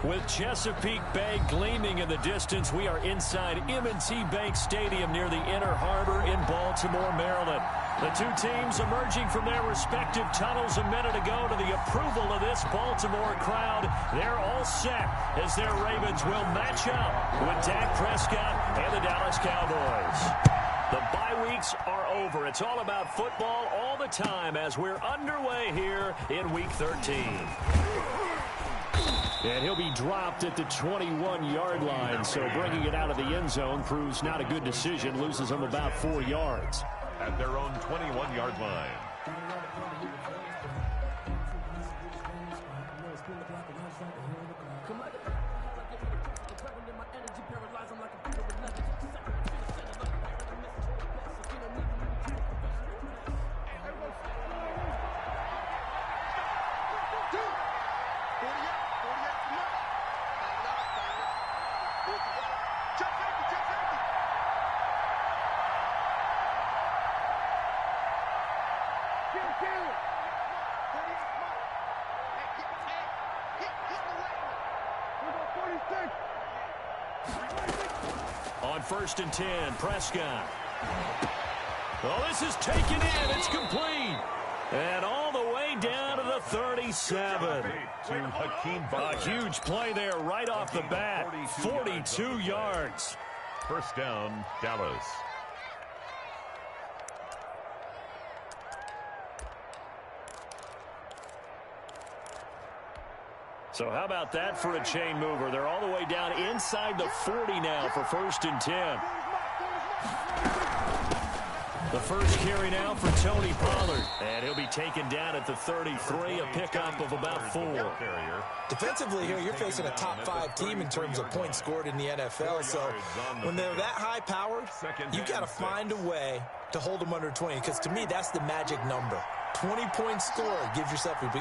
With Chesapeake Bay gleaming in the distance, we are inside M&T Bank Stadium near the Inner Harbor in Baltimore, Maryland. The two teams emerging from their respective tunnels a minute ago to the approval of this Baltimore crowd. They're all set as their Ravens will match up with Dak Prescott and the Dallas Cowboys. The bye weeks are over. It's all about football all the time as we're underway here in Week 13. And he'll be dropped at the 21-yard line, so bringing it out of the end zone proves not a good decision, loses him about 4 yards. At their own 21-yard line. On 1st and 10, Prescott. Well, this is taken in. It's complete. And all the way down to the 37. A huge play there right off the bat. 42 yards. First down, Dallas. So how about that for a chain mover? They're all the way down inside the 40 now for 1st and 10. The first carry now for Tony Pollard. And he'll be taken down at the 33, a pickup of about 4. Defensively here, you're facing a top 5 team in terms of points scored in the NFL. So when they're that high powered, you've got to find a way to hold them under 20. Because to me, that's the magic number. 20 points scored gives yourself your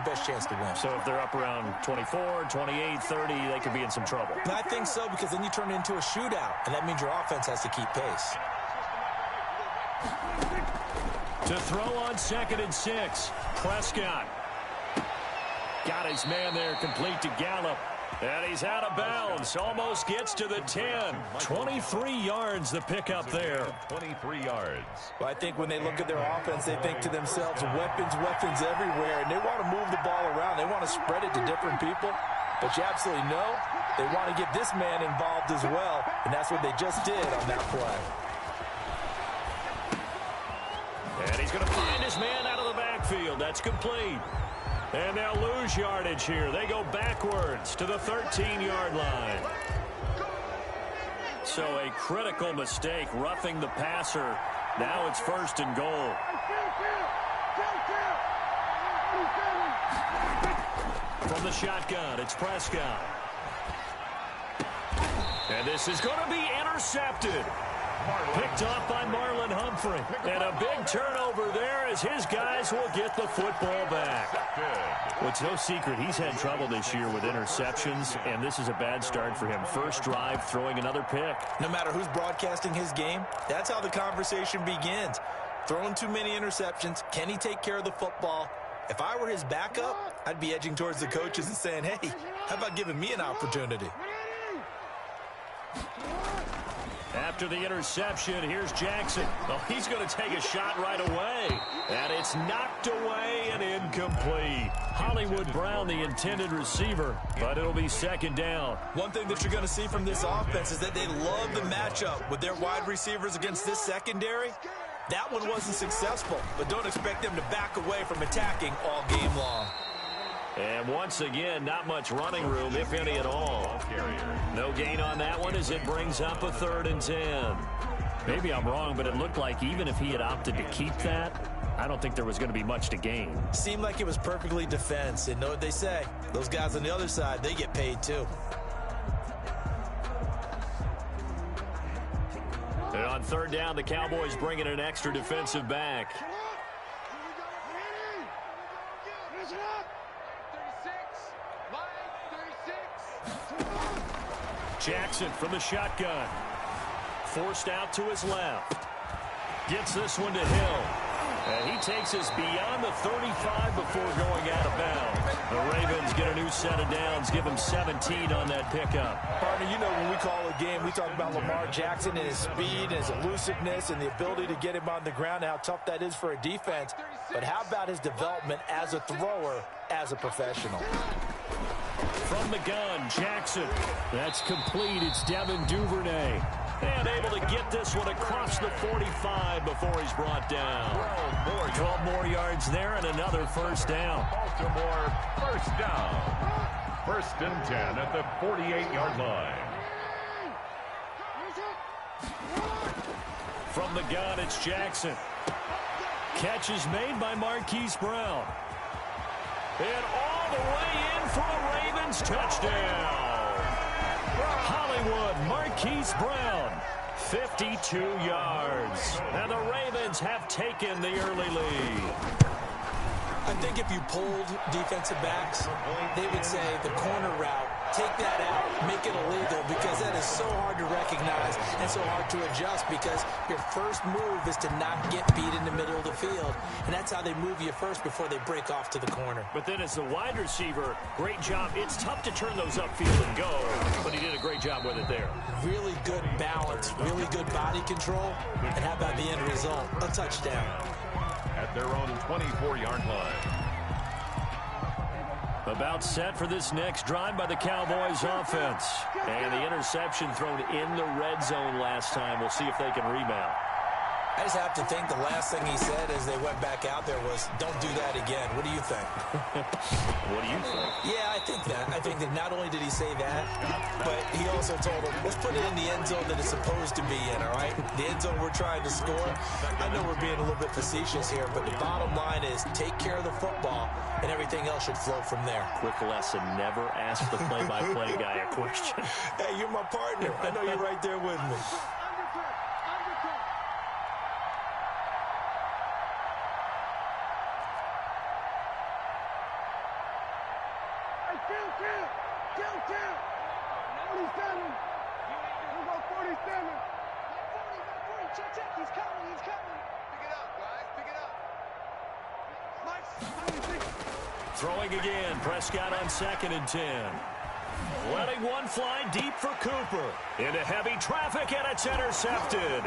best chance to win. So if they're up around 24, 28, 30, they could be in some trouble. And I think so, because then you turn it into a shootout, and that means your offense has to keep pace. To throw on 2nd and 6, Prescott. Got his man there, complete to Gallup. And he's out of bounds. Almost gets to the 10. 23 yards the pickup there. 23 yards. Well, I think when they look at their offense, they think to themselves, weapons everywhere. And they want to move the ball around. They want to spread it to different people. But you absolutely know they want to get this man involved as well. And that's what they just did on that play. And he's going to find his man out of the backfield. That's complete. And they'll lose yardage here. They go backwards to the 13-yard line. So a critical mistake, roughing the passer. Now it's 1st and goal. From the shotgun, it's Prescott. And this is going to be intercepted. Picked off by Marlon Humphrey. And a big turnover there as his guys will get the football back. Well, it's no secret he's had trouble this year with interceptions, and this is a bad start for him. First drive, throwing another pick. No matter who's broadcasting his game, that's how the conversation begins. Throwing too many interceptions. Can he take care of the football? If I were his backup, I'd be edging towards the coaches and saying, hey, how about giving me an opportunity? After the interception, here's Jackson. Oh, he's going to take a shot right away. And it's knocked away and incomplete. Hollywood Brown, the intended receiver, but it'll be 2nd down. One thing that you're going to see from this offense is that they love the matchup with their wide receivers against this secondary. That one wasn't successful, but don't expect them to back away from attacking all game long. And once again, not much running room, if any at all. No gain on that one as it brings up a 3rd and 10. Maybe I'm wrong, but it looked like even if he had opted to keep that, I don't think there was going to be much to gain. Seemed like it was perfectly defense. And know what they say? Those guys on the other side, they get paid too. And on 3rd down, the Cowboys bring in an extra defensive back. Jackson from the shotgun. Forced out to his left. Gets this one to Hill. And he takes us beyond the 35 before going out of bounds. The Ravens get a new set of downs, give them 17 on that pickup. Partner, you know when we call a game, we talk about Lamar Jackson and his speed and his elusiveness and the ability to get him on the ground and how tough that is for a defense. But how about his development as a thrower, as a professional? From the gun, Jackson. That's complete. It's Devin Duvernay. And able to get this one across the 45 before he's brought down. 12 more yards there and another first down. Baltimore first down. First and 10 at the 48-yard line. From the gun, it's Jackson. Catch is made by Marquise Brown. And all the way in for a Ravens touchdown. Hollywood, Marquise Brown, 52 yards. And the Ravens have taken the early lead. I think if you pulled defensive backs, they would say the corner route, take that out, make it illegal, because that is so hard to recognize and so hard to adjust, because your first move is to not get beat in the middle of the field. And that's how they move you first before they break off to the corner. But then as the wide receiver, great job. It's tough to turn those upfield and go, but he did a great job with it there. Really good balance, really good body control. And how about the end result? A touchdown. At their own 24-yard line. About set for this next drive by the Cowboys offense. And the interception thrown in the red zone last time. We'll see if they can rebound. I just have to think the last thing he said as they went back out there was, don't do that again. What do you think? What do you think? Yeah, I think that. I think that not only did he say that, but he also told him, let's put it in the end zone that it's supposed to be in, all right? The end zone we're trying to score. I know we're being a little bit facetious here, but the bottom line is take care of the football, and everything else should flow from there. Quick lesson, never ask the play-by-play guy a question. Hey, you're my partner. I know you're right there with me. Throwing again, Prescott on 2nd and 10. Letting one fly deep for Cooper. Into heavy traffic, and it's intercepted.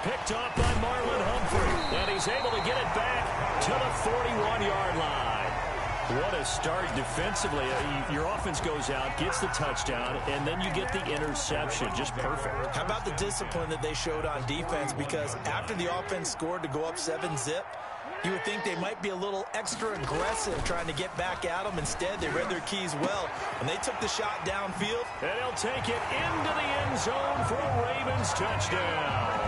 Picked off by Marlon Humphrey. And he's able to get it back to the 41-yard line. What a start defensively. Your offense goes out, gets the touchdown, and then you get the interception. Just perfect. How about the discipline that they showed on defense? Because after the offense scored to go up 7-zip, you would think they might be a little extra aggressive trying to get back at them. Instead, they read their keys well, and they took the shot downfield. And he'll take it into the end zone for a Ravens touchdown.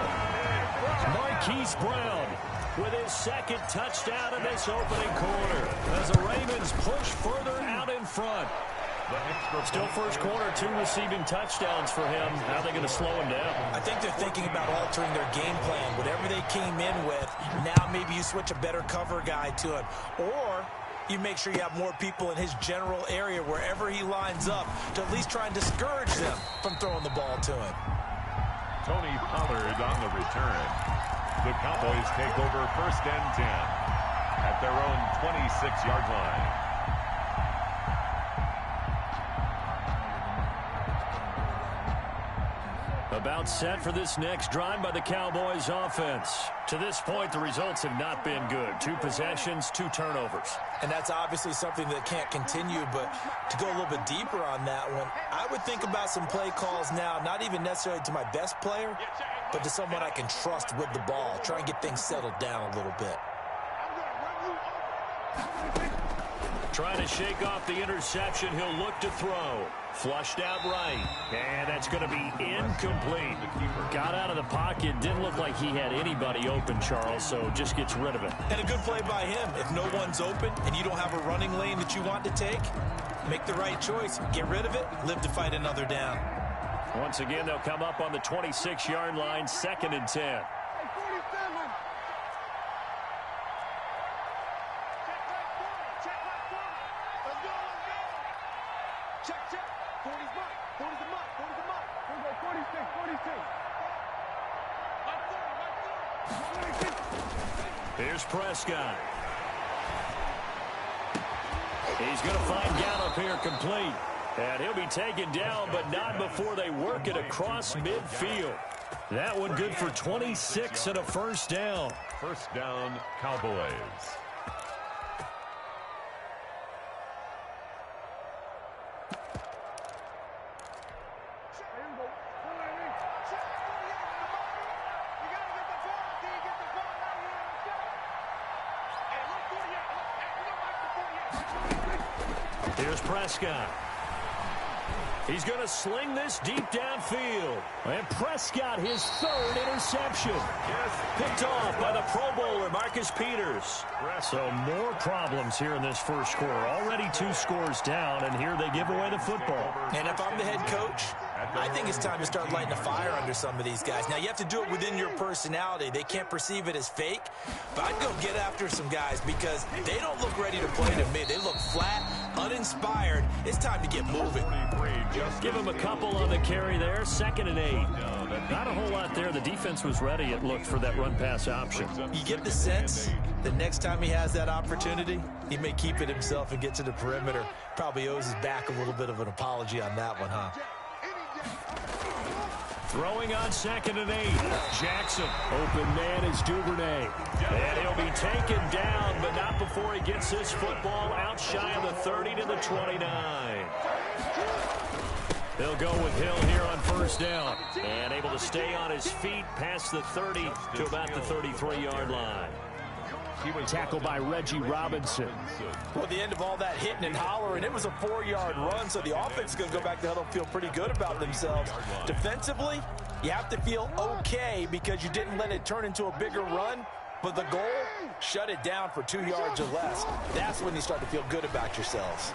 Marquise Brown with his 2nd touchdown in this opening quarter as the Ravens push further out in front. Still first quarter, 2 receiving touchdowns for him. How are they going to slow him down? I think they're thinking about altering their game plan. Whatever they came in with, now maybe you switch a better cover guy to him. Or you make sure you have more people in his general area wherever he lines up to at least try and discourage them from throwing the ball to him. Tony Pollard on the return. The Cowboys take over 1st and 10 at their own 26-yard line. About set for this next drive by the Cowboys offense. To this point, the results have not been good. 2 possessions, 2 turnovers. And that's obviously something that can't continue, but to go a little bit deeper on that one, I would think about some play calls now, not even necessarily to my best player, but to someone I can trust with the ball. Try and get things settled down a little bit. Trying to shake off the interception. He'll look to throw. Flushed out right. And that's going to be incomplete. Got out of the pocket. Didn't look like he had anybody open, Charles, so just gets rid of it. And a good play by him. If no one's open and you don't have a running lane that you want to take, make the right choice. Get rid of it. Live to fight another down. Once again, they'll come up on the 26-yard line, 2nd and 10. Here's Prescott. He's going to find Gallup here complete. And he'll be taken down, but not before they work it across midfield. That one good for 26 and a first down. First down, Cowboys. Here's Prescott. He's going to sling this deep downfield. And Prescott, his third interception. Picked off by the Pro Bowler, Marcus Peters. So more problems here in this first quarter. Already 2 scores down, and here they give away the football. And if I'm the head coach, I think it's time to start lighting a fire under some of these guys. Now, you have to do it within your personality. They can't perceive it as fake, but I'd go get after some guys because they don't look ready to play to me. They look flat, uninspired. It's time to get moving. Give him a couple on the carry there. 2nd and 8. Not a whole lot there. The defense was ready, it looked, for that run-pass option. You get the sense the next time he has that opportunity, he may keep it himself and get to the perimeter. Probably owes his back a little bit of an apology on that one, huh? Throwing on 2nd and 8. Jackson. Open man is Duvernay. And he'll be taken down, but not before he gets this football out shy of the 30 to the 29. They'll go with Hill here on first down. And able to stay on his feet past the 30 to about the 33-yard line. He was tackled by Reggie Robinson. Well, the end of all that hitting and hollering, it was a 4-yard run, so the offense is going to go back to huddle and feel pretty good about themselves. Defensively, you have to feel okay because you didn't let it turn into a bigger run, but the goal, shut it down for 2 yards or less. That's when you start to feel good about yourselves.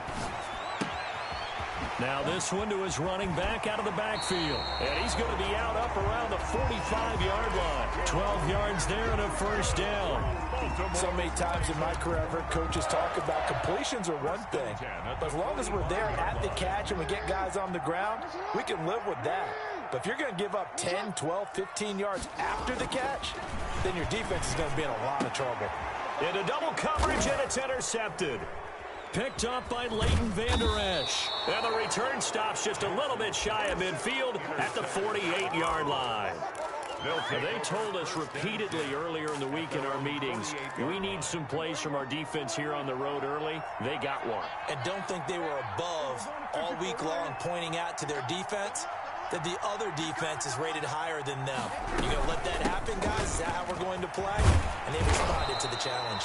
Now this one to his running back out of the backfield. And he's going to be out up around the 45-yard line. 12 yards there and a first down. So many times in my career, I've heard coaches talk about completions are one thing. But as long as we're there at the catch and we get guys on the ground, we can live with that. But if you're going to give up 10, 12, 15 yards after the catch, then your defense is going to be in a lot of trouble. Into double coverage, and it's intercepted. Picked up by Leighton Vander Esch. And the return stops just a little bit shy of midfield at the 48-yard line. They told us repeatedly earlier in the week in our meetings, we need some plays from our defense here on the road early. They got one. And don't think they were above all week long pointing out to their defense that the other defense is rated higher than them. You going to let that happen, guys? Is that how we're going to play? And they responded to the challenge.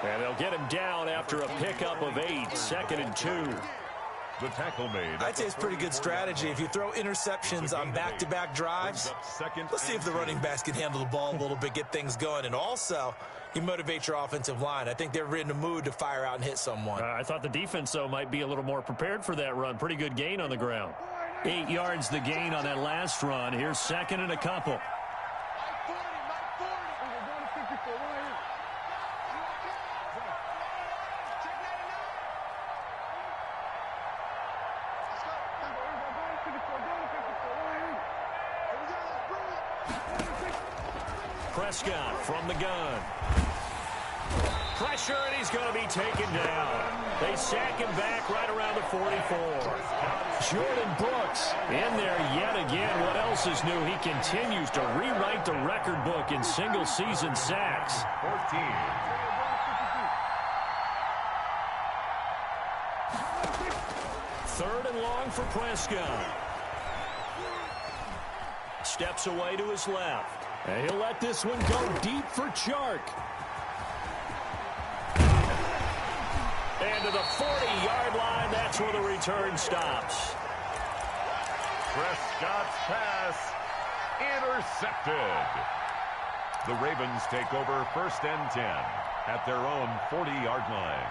And they'll get him down after a pickup of 8, 2nd and 2. The tackle made. I'd say it's pretty good strategy. If you throw interceptions on back-to-back drives, let's see if the running backs can handle the ball a little bit, get things going. And also, you motivate your offensive line. I think they're in the mood to fire out and hit someone. I thought the defense, though, might be a little more prepared for that run. Pretty good gain on the ground. 8 yards the gain on that last run. Here's 2nd and a couple. Prescott from the gun. Pressure, and he's going to be taken down. They sack him back right around the 44. Jordan Brooks in there yet again. What else is new? He continues to rewrite the record book in single-season sacks. 14. Third and long for Prescott. Steps away to his left. And he'll let this one go deep for Chark. And to the 40-yard line, that's where the return stops. Prescott's pass intercepted. The Ravens take over 1st and 10 at their own 40-yard line.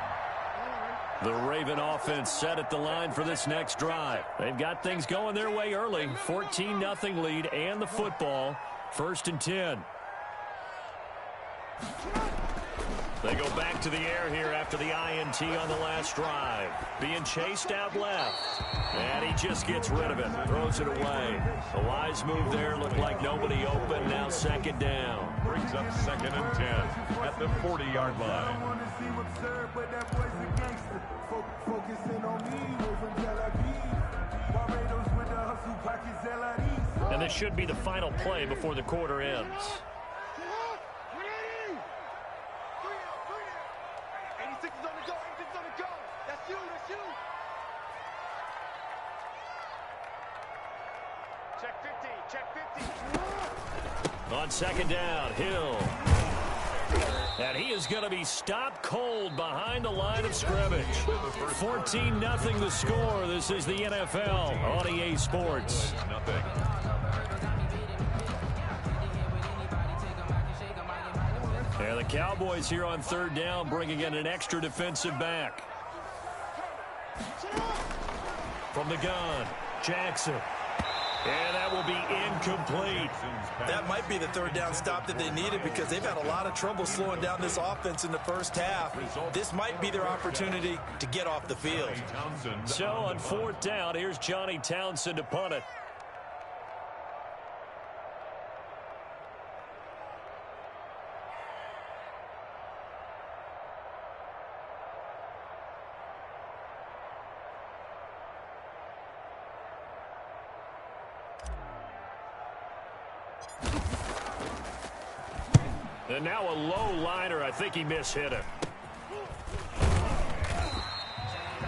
The Raven offense set at the line for this next drive. They've got things going their way early. 14-0 lead and the football. 1st and 10. They go back to the air here after the INT on the last drive. Being chased out left. And he just gets rid of it. Throws it away. A wise move there. Looked like nobody open. Now 2nd down. Brings up 2nd and 10 at the 40-yard line. And this should be the final play before the quarter ends. 86 is on the go. 86 is on the go. That's you. That's you. Check 50. Check 50. On second down, Hill. And he is going to be stopped cold behind the line of scrimmage. 14-0 the score. This is the NFL on EA Sports. And the Cowboys here on third down, bringing in an extra defensive back. From the gun, Jackson. And that will be incomplete. That might be the third down stop that they needed because they've had a lot of trouble slowing down this offense in the first half. This might be their opportunity to get off the field. So on fourth down, here's Johnny Townsend to punt it. And now a low liner. I think he mishit it.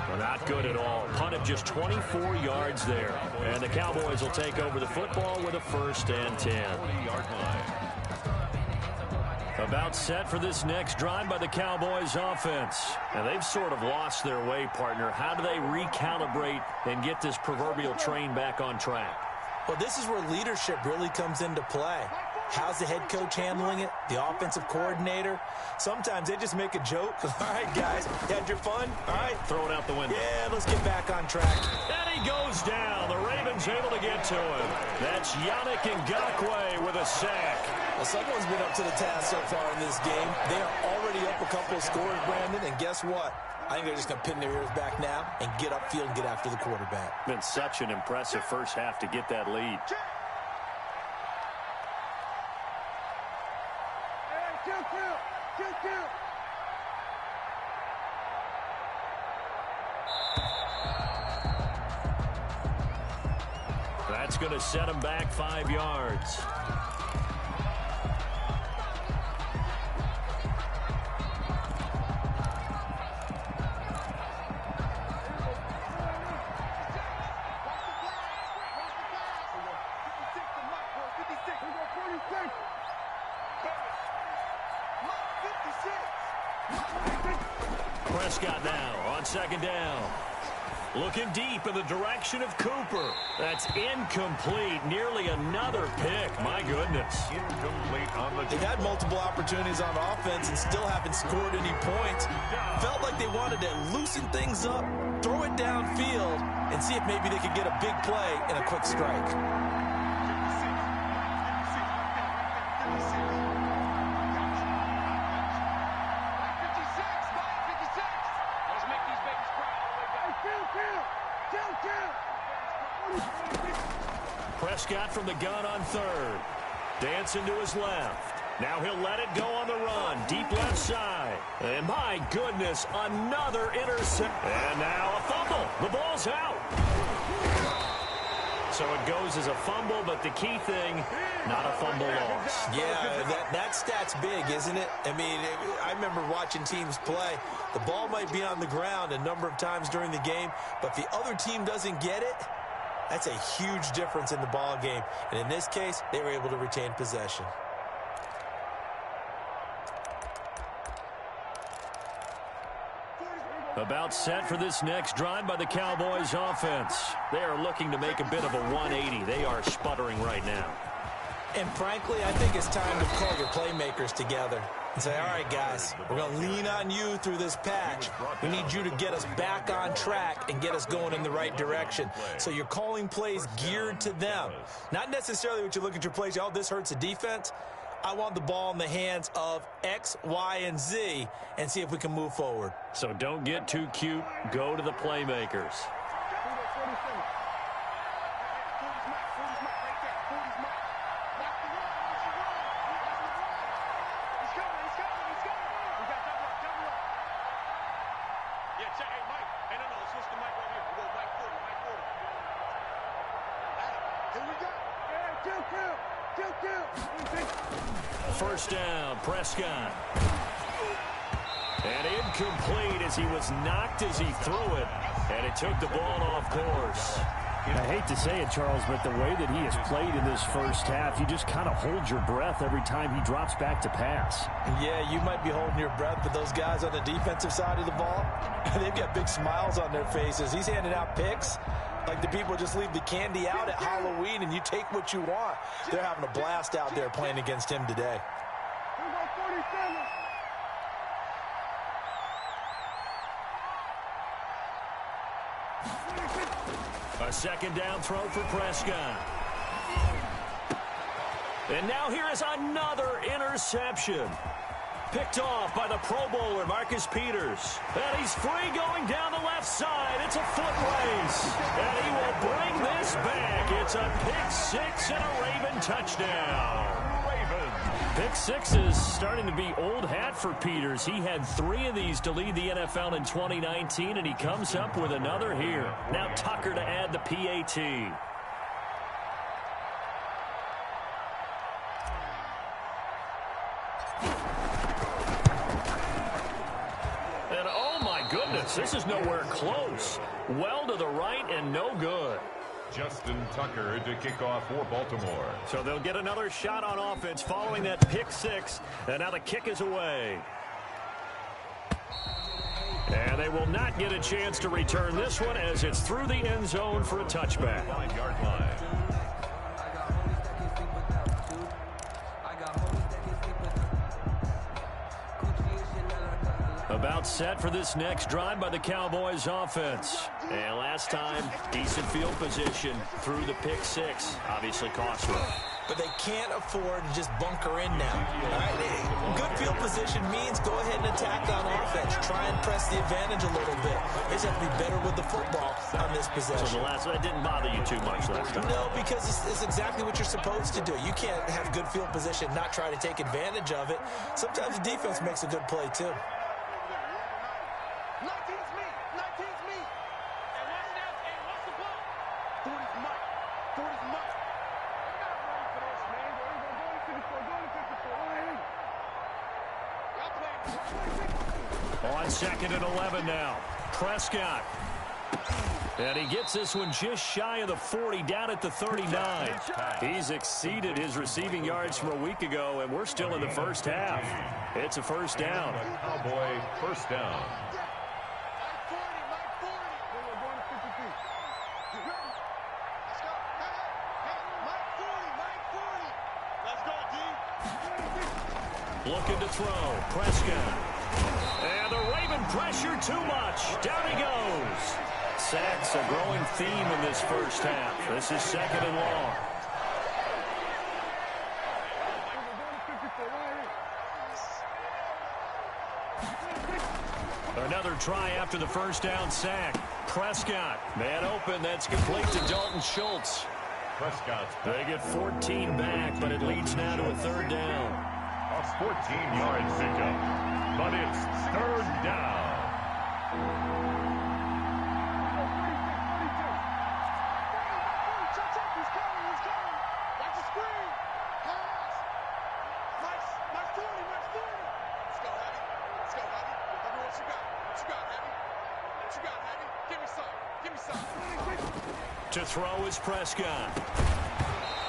Well, not good at all. Punted just 24 yards there. And the Cowboys will take over the football with a 1st and 10. About set for this next drive by the Cowboys offense. And they've sort of lost their way, partner. How do they recalibrate and get this proverbial train back on track? Well, this is where leadership really comes into play. How's the head coach handling it? The offensive coordinator? Sometimes they just make a joke. All right, guys, you had your fun? All right. Throw it out the window. Yeah, let's get back on track. And he goes down. The Ravens able to get to him. That's Yannick Ngakoue with a sack. Well, someone's been up to the task so far in this game. They are already up a couple of scores, Brandon, and guess what? I think they're just going to pin their ears back now and get upfield and get after the quarterback. Been such an impressive first half to get that lead. That's going to set him back 5 yards. Prescott now on second down. Looking deep in the direction of Cooper. That's incomplete. Nearly another pick. My goodness. Incomplete on the... They've had multiple opportunities on offense and still haven't scored any points. Felt like they wanted to loosen things up, throw it downfield, and see if maybe they could get a big play and a quick strike. Prescott from the gun on third. Dancing to his left. Now he'll let it go on the run. Deep left side. And my goodness, another intercept. And now a fumble. The ball's out. So it goes as a fumble, but the key thing, not a fumble loss. Yeah, that stat's big, isn't it? I mean, I remember watching teams play. The ball might be on the ground a number of times during the game, but if the other team doesn't get it, that's a huge difference in the ball game. And in this case, they were able to retain possession. About set for this next drive by the Cowboys offense. They are looking to make a bit of a 180. They are sputtering right now. And frankly, I think it's time to call your playmakers together and say, all right, guys, we're going to lean on you through this patch. We need you to get us back on track and get us going in the right direction. So you're calling plays geared to them. Not necessarily what you look at your plays, oh, this hurts the defense. I want the ball in the hands of X, Y, and Z and see if we can move forward. So don't get too cute. Go to the playmakers. Yeah, check. Hey, Mike. First down, Prescott. And incomplete as he was knocked as he threw it. And it took the ball off course. I hate to say it, Charles, but the way that he has played in this first half, you just kind of hold your breath every time he drops back to pass. Yeah, you might be holding your breath, but those guys on the defensive side of the ball, they've got big smiles on their faces. He's handing out picks like the people just leave the candy out at Halloween and you take what you want. They're having a blast out there playing against him today. A second down throw for Prescott. And now here is another interception. Picked off by the Pro Bowler, Marcus Peters. And he's free going down the left side. It's a foot race. And he will bring this back. It's a pick six and a Raven touchdown. Pick six is starting to be old hat for Peters. He had 3 of these to lead the NFL in 2019, and he comes up with another here. Now Tucker to add the PAT. And oh my goodness, this is nowhere close. Well to the right and no good. Justin Tucker to kick off for Baltimore. So they'll get another shot on offense following that pick six. And now the kick is away. And they will not get a chance to return this one as it's through the end zone for a touchback. 9-yard line. About set for this next drive by the Cowboys offense. And last time, decent field position through the pick six. Obviously costly. But they can't afford to just bunker in now. All right? Good field position means go ahead and attack on offense. Try and press the advantage a little bit. They just have to be better with the football on this possession. So the last one didn't bother you too much last time. No, because it's exactly what you're supposed to do. You can't have good field position, not try to take advantage of it. Sometimes the defense makes a good play, too. 19's me. 19's me. And watch that. And watch the block. 40's Mike. 40's Mike. I'm not ready for this, man. Go to 54. Go to 54. Y'all playing. On second and 11 now. Prescott. And he gets this one just shy of the 40, down at the 39. He's exceeded his receiving yards from a week ago, and we're still in the first half. It's a first down. Cowboy first down. Looking to throw. Prescott. And the Raven pressure too much. Down he goes. Sacks a growing theme in this first half. This is second and long. Another try after the first down sack. Prescott. Man open. That's complete to Dalton Schultz. Prescott's They get 14 back, but it leads now to a third down. a 14-yard pickup, but it's third down. To throw is Prescott.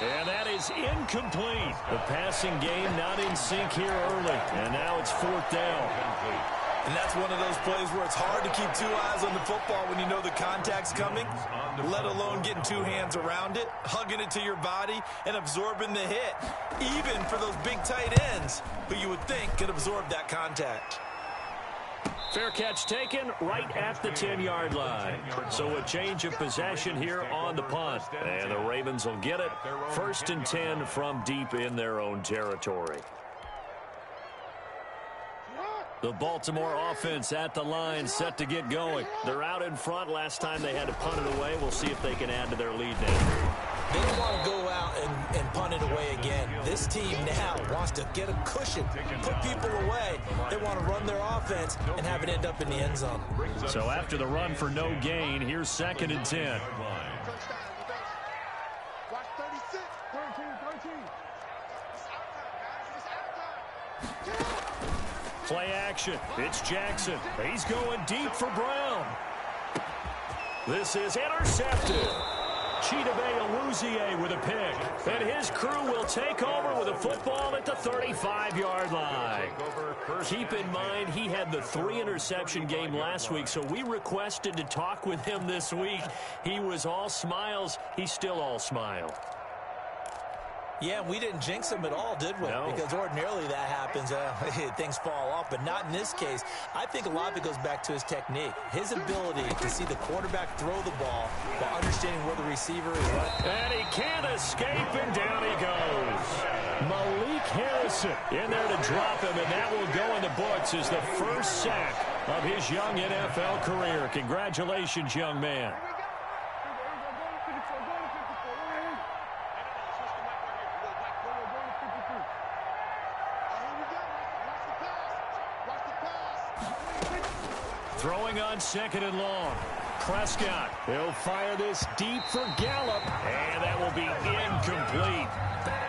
And that is incomplete. The passing game not in sync here early. And now it's fourth down. And that's one of those plays where it's hard to keep 2 eyes on the football when you know the contact's coming, let alone getting 2 hands around it, hugging it to your body, and absorbing the hit. Even for those big tight ends who you would think could absorb that contact. Fair catch taken right at the 10-yard line. So a change of possession here on the punt. And the Ravens will get it. First and 10 from deep in their own territory. The Baltimore offense at the line, set to get going. They're out in front. Last time they had to punt it away. We'll see if they can add to their lead now. They don't want to go out and punt it away again. This team now wants to get a cushion, put people away. They want to run their offense and have it end up in the end zone. So after the run for no gain, here's second and 10. Watch 36. Play action. It's Jackson. He's going deep for Brown. This is intercepted. Ing2008 with a pick. And his crew will take over with a football at the 35-yard line. Keep in mind, he had the 3-interception game last week, so we requested to talk with him this week. He was all smiles. He's still all smile. Yeah, we didn't jinx him at all, did we? No. Because ordinarily that happens. Things fall off, but not in this case. I think a lot of it goes back to his technique. His ability to see the quarterback throw the ball while understanding where the receiver is. And he can't escape, and down he goes. Malik Harrison in there to drop him, and that will go in the books as the first sack of his young NFL career. Congratulations, young man. Throwing on 2nd and long. Prescott. He'll fire this deep for Gallup. And that will be incomplete.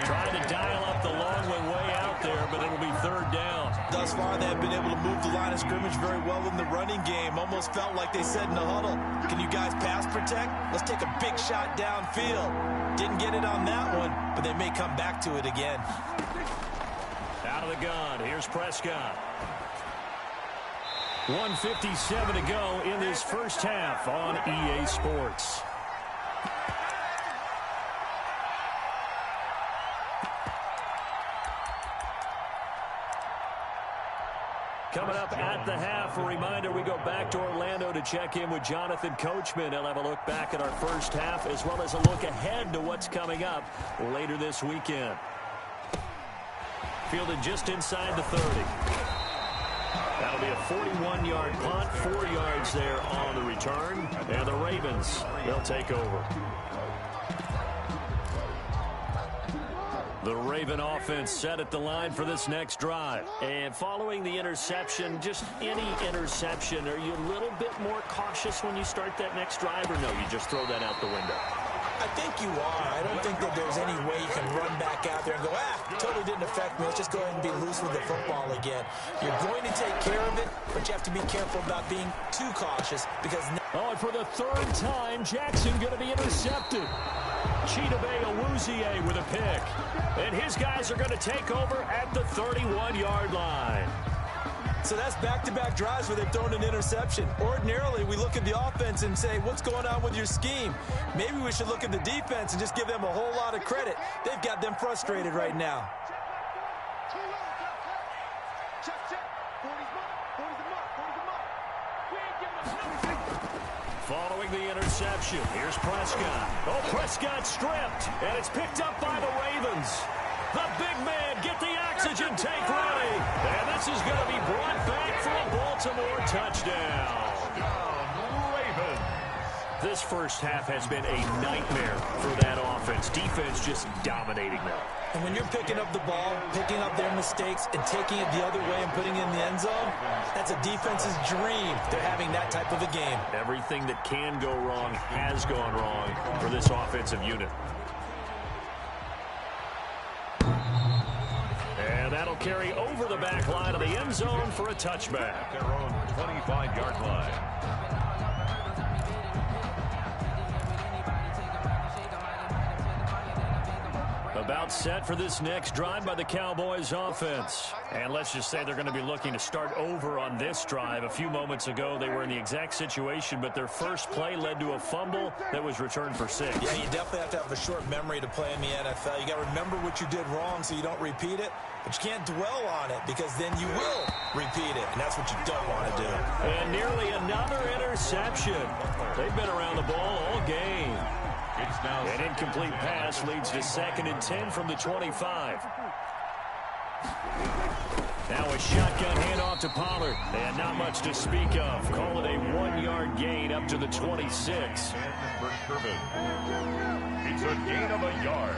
Trying to dial up the long one way out there, but it'll be 3rd down. Thus far, they have been able to move the line of scrimmage very well in the running game. Almost felt like they said in the huddle, can you guys pass protect? Let's take a big shot downfield. Didn't get it on that one, but they may come back to it again. Out of the gun. Here's Prescott. 1:57 to go in this first half on EA Sports. Coming up at the half, a reminder, we go back to Orlando to check in with Jonathan Coachman. He'll have a look back at our first half as well as a look ahead to what's coming up later this weekend. Fielded just inside the 30. That'll be a 41-yard punt, 4 yards there on the return. And the Ravens, they'll take over. The Raven offense set at the line for this next drive. And following the interception, just any interception, are you a little bit more cautious when you start that next drive, or no, you just throw that out the window? I think you are. I don't think that there's any way you can run back out there and go, totally didn't affect me. Let's just go ahead and be loose with the football again. You're going to take care of it, but you have to be careful about being too cautious because... Oh, and for the 3rd time, Jackson going to be intercepted. Ing2008 with a pick. And his guys are going to take over at the 31-yard line. So that's back-to-back drives where they've thrown an interception. Ordinarily, we look at the offense and say, what's going on with your scheme? Maybe we should look at the defense and just give them a whole lot of credit. They've got them frustrated right now. Following the interception, here's Prescott. Oh, Prescott stripped, and it's picked up by the Ravens. The big man, get the oxygen tank ready. And this is going to be brought back for a Baltimore touchdown. Ravens. This first half has been a nightmare for that offense. Defense just dominating them. And when you're picking up the ball, picking up their mistakes, and taking it the other way and putting it in the end zone, that's a defense's dream. They're having that type of a game. Everything that can go wrong has gone wrong for this offensive unit. And that'll carry over the back line of the end zone for a touchback. Their own 25-yard line. About set for this next drive by the Cowboys offense. And let's just say they're going to be looking to start over on this drive. A few moments ago, they were in the exact situation, but their first play led to a fumble that was returned for 6. Yeah, you definitely have to have a short memory to play in the NFL. You got to remember what you did wrong so you don't repeat it, but you can't dwell on it because then you will repeat it, and that's what you don't want to do. And nearly another interception. They've been around the ball all game. An incomplete pass leads to 2nd and 10 from the 25. Now a shotgun handoff to Pollard. And not much to speak of. Call it a 1-yard gain up to the 26. It's a gain of a yard.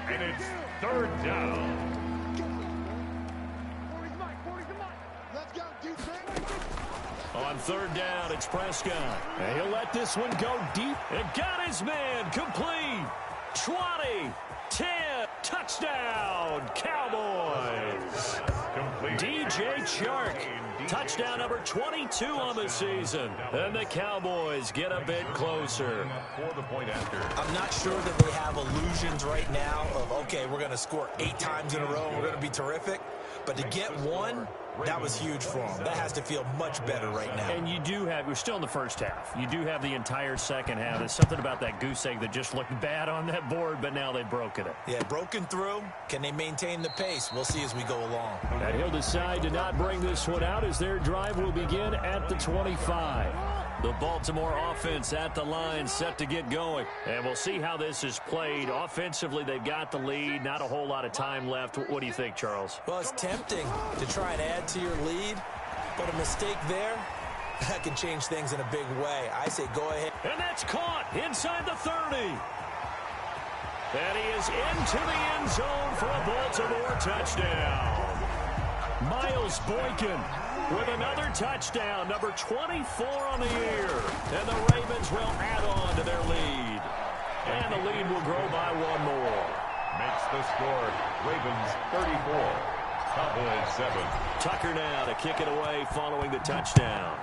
And it's 3rd down. On 3rd down, it's Prescott. And he'll let this one go deep. And got his man complete. 20, 10, touchdown, Cowboys. DJ Chark. Touchdown number 22 on the season. And the Cowboys get a bit closer. For the point after. I'm not sure that they have illusions right now of, okay, we're going to score 8 times in a row and we're going to be terrific. But to get one, that was huge for them. That has to feel much better right now. And you do have, we're still in the first half. You do have the entire second half. There's something about that goose egg that just looked bad on that board, but now they've broken it. Yeah, broken through. Can they maintain the pace? We'll see as we go along. And he'll decide to not bring this one out as their drive will begin at the 25. The Baltimore offense at the line, set to get going. And we'll see how this is played. Offensively, they've got the lead. Not a whole lot of time left. What do you think, Charles? Well, it's tempting to try and add to your lead, but a mistake there, that can change things in a big way. I say go ahead. And that's caught inside the 30. And he is into the end zone for a Baltimore touchdown. Miles Boykin with another touchdown, number 24 on the year. And the Ravens will add on to their lead. And the lead will grow by one more. Makes the score Ravens 34, Cowboys 7. Tucker now to kick it away following the touchdown.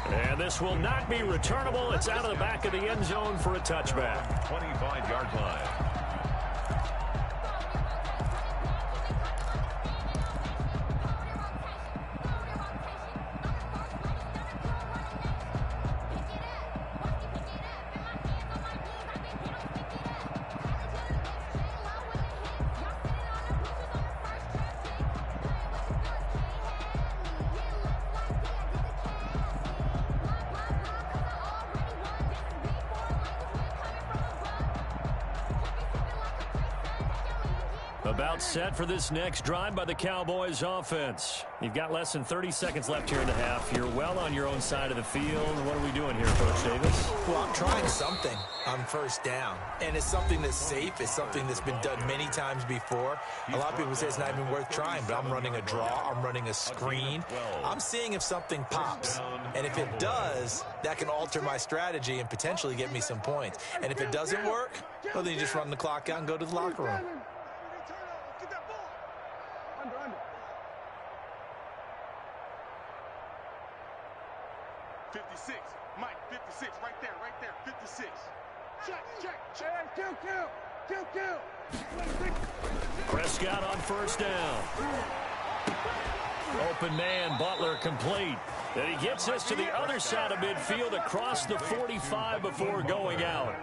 And this will not be returnable. It's out of the back of the end zone for a touchback. 25-yard line. About set for this next drive by the Cowboys offense. You've got less than 30 seconds left here in the half. You're well on your own side of the field. What are we doing here, Coach Davis? Well, I'm trying something on first down, and it's something that's safe. It's something that's been done many times before. A lot of people say it's not even worth trying, but I'm running a draw. I'm running a screen. I'm seeing if something pops, and if it does, that can alter my strategy and potentially get me some points. And if it doesn't work, well, then you just run the clock out and go to the locker room. 56, Mike, 56, right there, 56. Check, kill. Prescott on first down. Open man, Butler complete. And he gets us to the other side of midfield across the 45 before going out.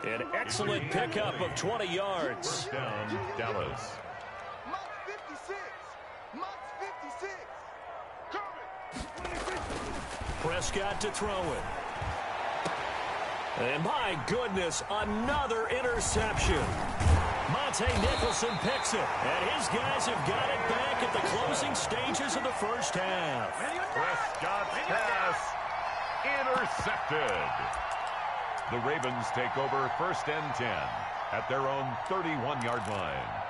An excellent pickup of 20 yards. First down, Dallas. Prescott to throw it. And my goodness, another interception. Monte Nicholson picks it. And his guys have got it back at the closing stages of the first half. Prescott's pass intercepted. The Ravens take over first and 10 at their own 31-yard line.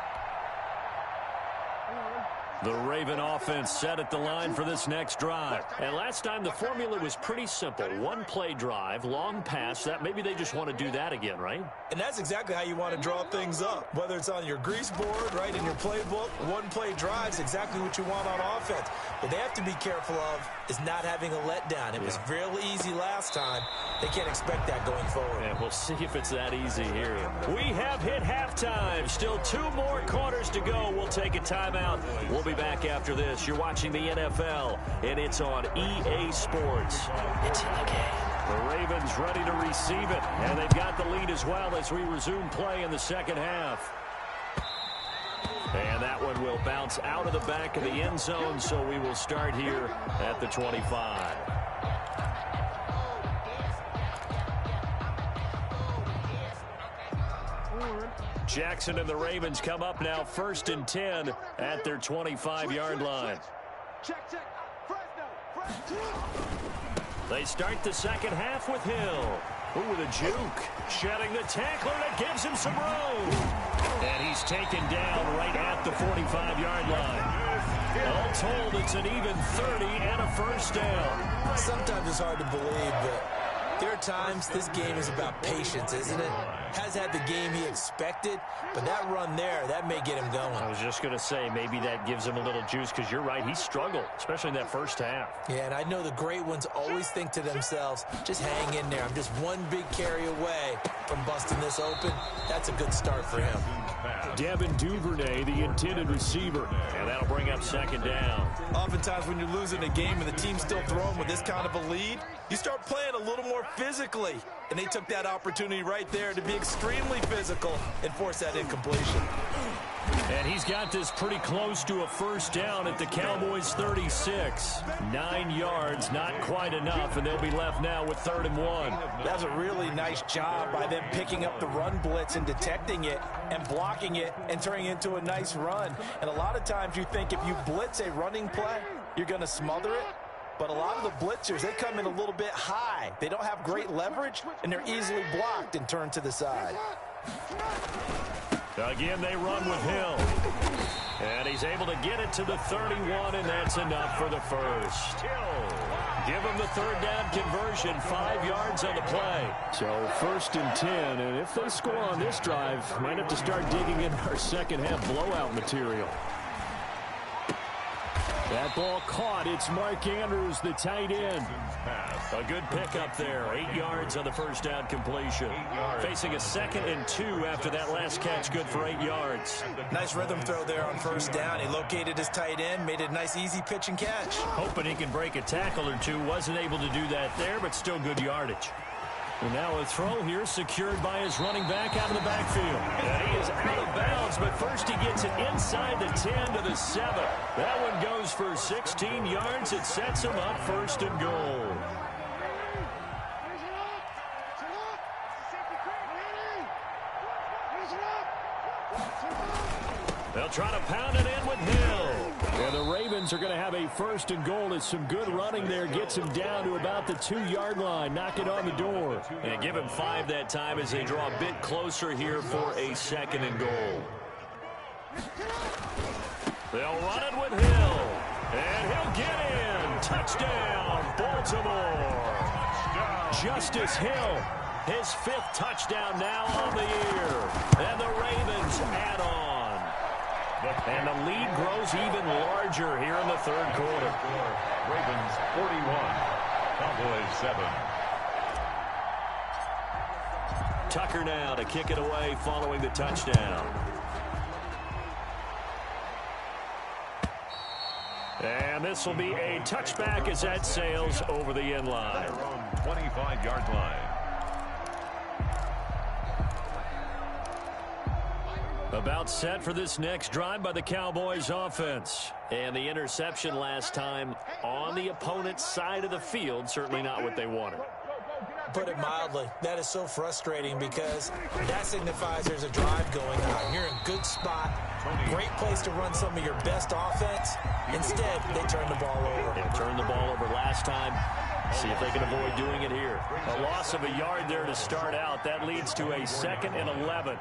The Raven offense set at the line for this next drive. And last time the formula was pretty simple. One play drive, long pass. That maybe they just want to do that again, right? And that's exactly how you want to draw things up. Whether it's on your grease board, right, in your playbook, one play drives exactly what you want on offense. What they have to be careful of is not having a letdown. It was real easy last time. They can't expect that going forward. And we'll see if it's that easy here. We have hit halftime. Still 2 more quarters to go. We'll take a timeout. We'll be back after this. You're watching the NFL, and it's on EA Sports. It's in the game. The Ravens ready to receive it, and they've got the lead as well as we resume play in the second half. And that one will bounce out of the back of the end zone, so we will start here at the 25. Jackson and the Ravens come up now first and 10 at their 25-yard line. They start the second half with Hill. Ooh, with a juke. Shedding the tackler that gives him some room. And he's taken down right at the 45-yard line. All told, it's an even 30 and a first down. Sometimes it's hard to believe, but there are times this game is about patience, isn't it? has had the game he expected, but that run there, that may get him going. I was just going to say, maybe that gives him a little juice, because you're right, he struggled, especially in that first half. Yeah, and I know the great ones always think to themselves, just hang in there. I'm just one big carry away from busting this open. That's a good start for him. Devin Duvernay, the intended receiver. And that'll bring up second down. Oftentimes when you're losing a game and the team's still throwing with this kind of a lead, you start playing a little more physically. And they took that opportunity right there to be extremely physical and force that incompletion. And he's got this pretty close to a first down at the Cowboys' 36. 9 yards, not quite enough, and they'll be left now with 3rd and 1. That's a really nice job by them picking up the run blitz and detecting it and blocking it and turning it into a nice run. And a lot of times you think if you blitz a running play, you're going to smother it. But a lot of the blitzers, they come in a little bit high. They don't have great leverage, and they're easily blocked and turned to the side. Again, they run with Hill. And he's able to get it to the 31, and that's enough for the first. Give him the 3rd down conversion, 5 yards on the play. So 1st and 10, and if they score on this drive, might have to start digging in our second half blowout material. That ball caught. It's Mark Andrews, the tight end. A good pickup there. 8 yards on the first down completion. Facing a 2nd and 2 after that last catch. Good for 8 yards. Nice rhythm throw there on first down. He located his tight end, made it a nice easy pitch and catch. Hoping he can break a tackle or two. Wasn't able to do that there, but still good yardage. And now a throw here secured by his running back out of the backfield. And he is out of bounds, but first he gets it inside the 10 to the 7. That one goes for 16 yards. It sets him up 1st and goal. They'll try to pound it in with Hill. And the Ravens are going to have a 1st and goal. It's some good running there. Gets him down to about the 2-yard line. Knock it on the door. And give him 5 that time as they draw a bit closer here for a 2nd and goal. They'll run it with Hill. And he'll get in. Touchdown, Baltimore. Justice Hill, his 5th touchdown now on the year. And the Ravens add on. And the lead grows even larger here in the 3rd quarter. Ravens 41, Cowboys 7. Tucker now to kick it away following the touchdown. And this will be a touchback as that sails over the end line. 25-yard line. About set for this next drive by the Cowboys offense. And the interception last time on the opponent's side of the field, certainly not what they wanted. Put it mildly, that is so frustrating because that signifies there's a drive going on. You're in a good spot, great place to run some of your best offense. Instead, they turn the ball over. They turned the ball over last time. See if they can avoid doing it here. A loss of a yard there to start out. That leads to a 2nd and 11.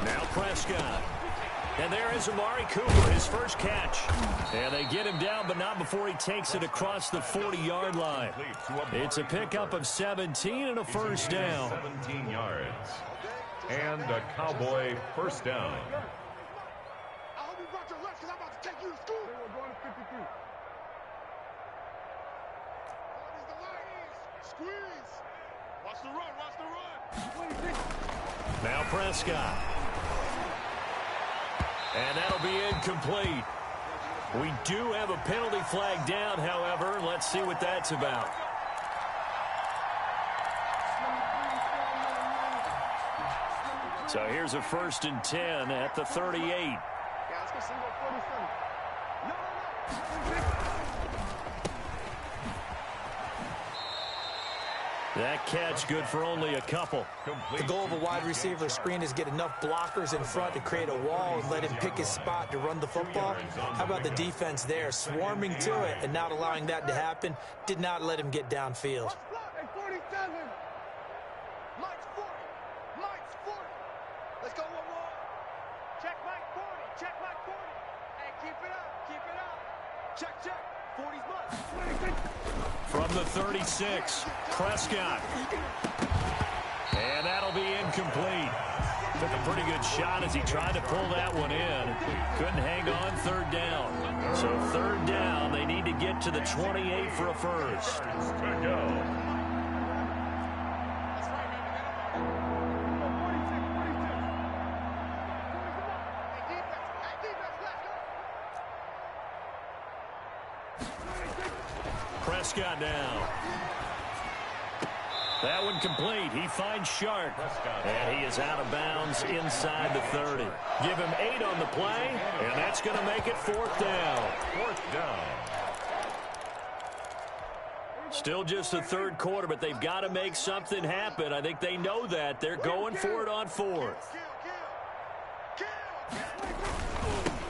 Now Prescott. And there is Amari Cooper, his first catch. And they get him down, but not before he takes it across the 40-yard line. It's a pickup of 17 and a first down. 17 yards. And a Cowboy first down. I hope you brought your lunch because I'm about to take you to school. We're going to 53. What is the line? Squeeze. Watch the run. Watch the run. Now Prescott. And that'll be incomplete. We do have a penalty flag down, however. Let's see what that's about. So here's a 1st and 10 at the 38. Yeah, let's go single 47. No. That catch good for only a couple. The goal of a wide receiver screen is get enough blockers in front to create a wall and let him pick his spot to run the football. How about the defense there, swarming to it and not allowing that to happen? Did not let him get downfield. Hey, 47. Mike's 40. Mike's 40. Let's go one more. Check Mike 40. Check Mike 40. Hey, keep it up. Keep it up. Check, check. From the 36, Prescott. And that'll be incomplete. Took a pretty good shot as he tried to pull that one in. Couldn't hang on third down. So third down, they need to get to the 28 for a first. To go. Prescott now. That one complete. He finds Sharp. And he is out of bounds inside the 30. Give him 8 on the play, and that's going to make it fourth down. Fourth down. Still just the third quarter, but they've got to make something happen. I think they know that. They're going for it on fourth.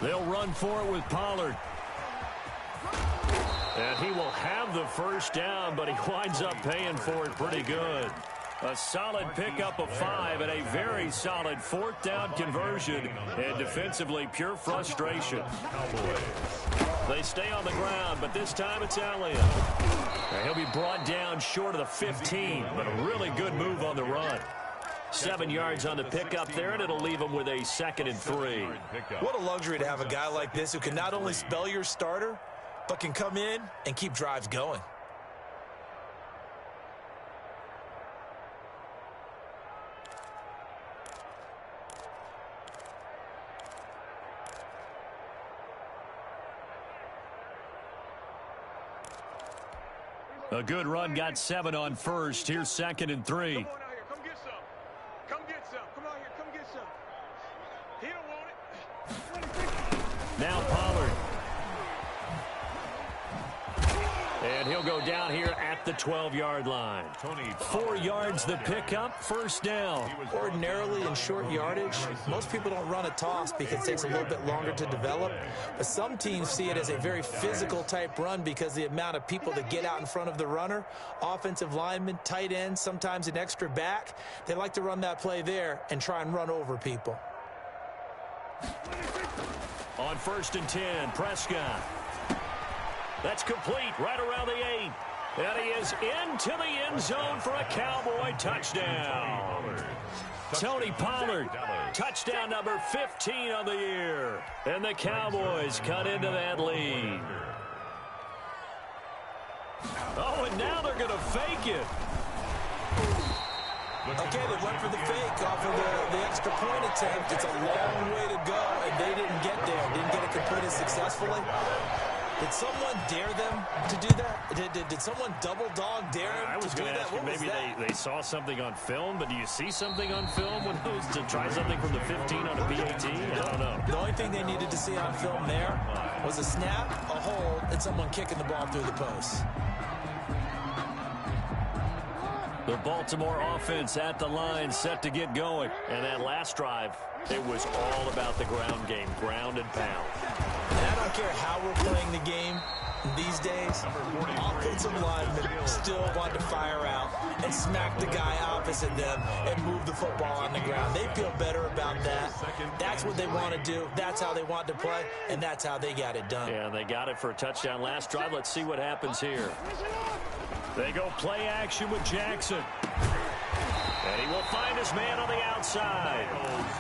They'll run for it with Pollard. And he will have the first down, but he winds up paying for it pretty good. A solid pickup of 5 and a very solid fourth down conversion. And defensively, pure frustration. They stay on the ground, but this time it's Elliott. He'll be brought down short of the 15, but a really good move on the run. 7 yards on the pickup there, and it'll leave him with a 2nd and 3. What a luxury to have a guy like this who can not only spell your starter, but can come in and keep drives going. A good run, got 7 on first. Here's 2nd and 3. Come on out here. Come get some. Come get some. Come out here. Come get some. He don't want it. Now Pollard. And he'll go down here at the 12-yard line. 4 yards the pickup, first down. Ordinarily in short yardage, most people don't run a toss because it takes a little bit longer to develop. But some teams see it as a very physical type run because the amount of people that get out in front of the runner, offensive linemen, tight ends, sometimes an extra back. They like to run that play there and try and run over people. On 1st and 10, Prescott. That's complete right around the 8. And he is into the end zone for a Cowboy touchdown. Tony Pollard, touchdown number 15 on the year. And the Cowboys cut into that lead. Oh, and now they're going to fake it. Okay, they went for the fake off of the extra point attempt. It's a long way to go, and they didn't get there. Didn't get it completed successfully. Did someone dare them to do that? Did someone double dog dare them I was to do going to that? ask you, maybe they saw something on film, but do you see something on film when those to try something from the 15 on a PAT? I don't know. The only thing they needed to see on film there was a snap, a hold, and someone kicking the ball through the post. The Baltimore offense at the line, set to get going. And that last drive, it was all about the ground game, ground and pound. And I don't care how we're playing the game these days, offensive linemen still want to fire out and smack the guy opposite them and move the football on the ground. They feel better about that. That's what they want to do. That's how they want to play, and that's how they got it done. Yeah, they got it for a touchdown last drive. Let's see what happens here. They go play action with Jackson. And he will find his man on the outside.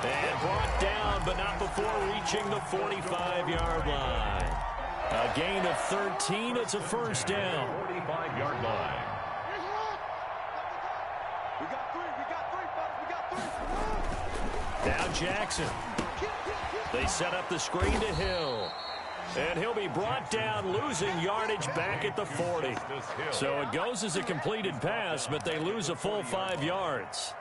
And brought down, but not before reaching the 45-yard line. A gain of 13. It's a first down. 45-yard line. We got three, fellas. We got three. Now Jackson. They set up the screen to Hill. And he'll be brought down, losing yardage back at the 40. So it goes as a completed pass, but they lose a full 5 yards.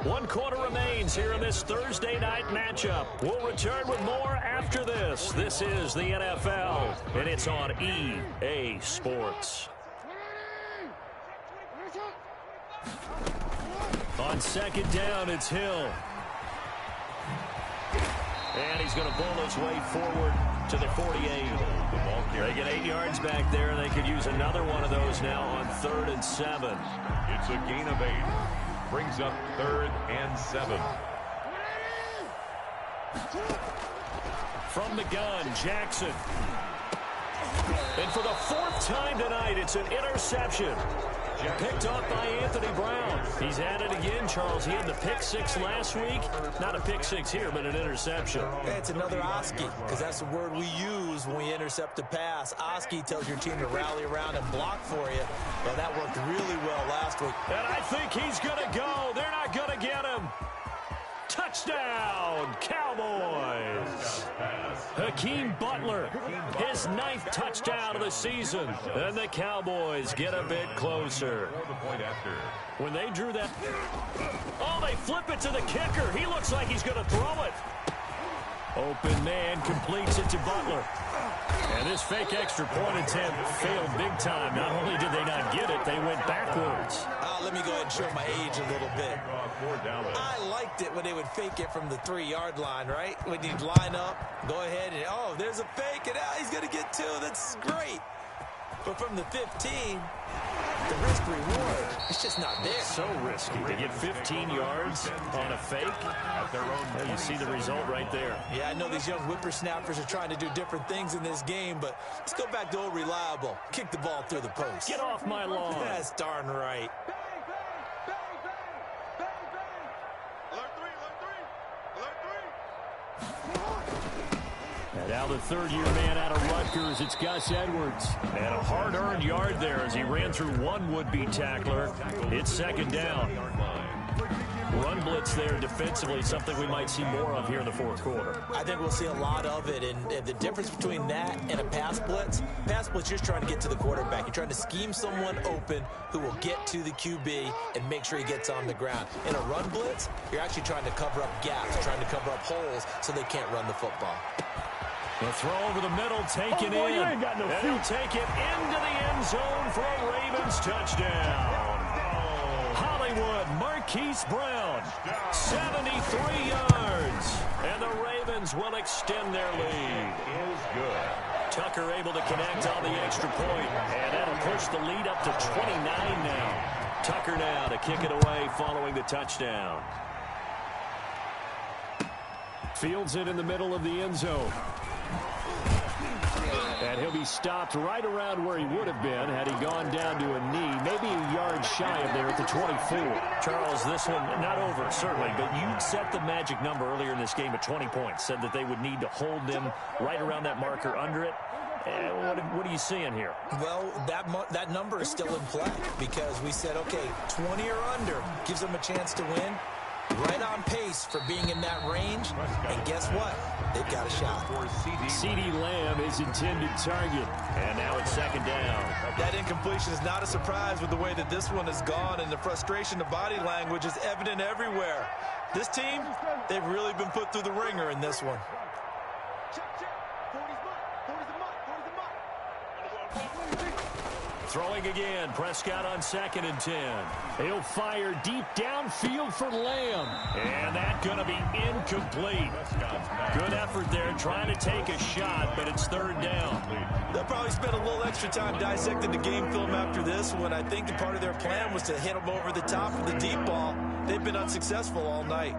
1 quarter remains here in this Thursday night matchup. We'll return with more after this. This is the NFL, and it's on EA Sports. On 2nd down, it's Hill. And he's going to bowl his way forward to the 48. They get 8 yards back there, and they could use another one of those now on 3rd and 7. It's a gain of 8. Brings up 3rd and 7. From the gun, Jackson. And for the fourth time tonight, it's an interception. Picked off by Anthony Brown. He's at it again, Charles. He had the pick six last week. Not a pick six here, but an interception. Yeah, it's another Oski, because that's the word we use when we intercept a pass. Oski tells your team to rally around and block for you. Well, that worked really well last week. And I think he's going to go. They're not going to get him. Touchdown, Cowboys. Hakeem Butler, his 9th touchdown of the season. And the Cowboys get a bit closer. When they drew that, oh, they flip it to the kicker. He looks like he's going to throw it. Open man completes it to Butler. And this fake extra point attempt failed big time. Not only did they not get it, they went backwards. Let me go ahead and show my age a little bit. I liked it when they would fake it from the 3-yard line, right? When you'd line up, go ahead and, oh, there's a fake, and he's going to get 2. That's great. But from the 15, the risk reward, it's just not there. So risky to get 15 yards on a fake. At their own, well, you see the result right there. Yeah, I know these young whippersnappers are trying to do different things in this game, but let's go back to old reliable. Kick the ball through the post. Get off my lawn. That's darn right. And now the third-year man out of Rutgers, it's Gus Edwards. And a hard-earned yard there as he ran through one would-be tackler. It's second down. Run blitz there defensively, something we might see more of here in the fourth quarter. I think we'll see a lot of it, and the difference between that and a pass blitz, you're just trying to get to the quarterback. You're trying to scheme someone open who will get to the QB and make sure he gets on the ground. In a run blitz, you're actually trying to cover up gaps, trying to cover up holes so they can't run the football. The throw over the middle, taken in. You ain't got no feet. He'll take it into the end zone for a Ravens touchdown. Hollywood, Marquise Brown, 73 yards. And the Ravens will extend their lead. Tucker able to connect on the extra point, and that'll push the lead up to 29 now. Tucker now to kick it away following the touchdown. Fields it in the middle of the end zone. And he'll be stopped right around where he would have been had he gone down to a knee, maybe a yard shy of there at the 24. Charles, this one not over, certainly, but you set the magic number earlier in this game at 20 points, said that they would need to hold them right around that marker under it. What are you seeing here? Well, that number is still in play because we said, okay, 20 or under gives them a chance to win. Right on pace for being in that range. And guess what? They've got a shot. CeeDee Lamb is intended target. And now it's second down. That incompletion is not a surprise with the way that this one has gone, and the frustration, the body language is evident everywhere. This team, they've really been put through the ringer in this one. Throwing again, Prescott on 2nd and 10. He'll fire deep downfield for Lamb. And that's going to be incomplete. Good effort there, trying to take a shot, but it's third down. They'll probably spend a little extra time dissecting the game film after this one. I think the part of their plan was to hit them over the top of the deep ball. They've been unsuccessful all night.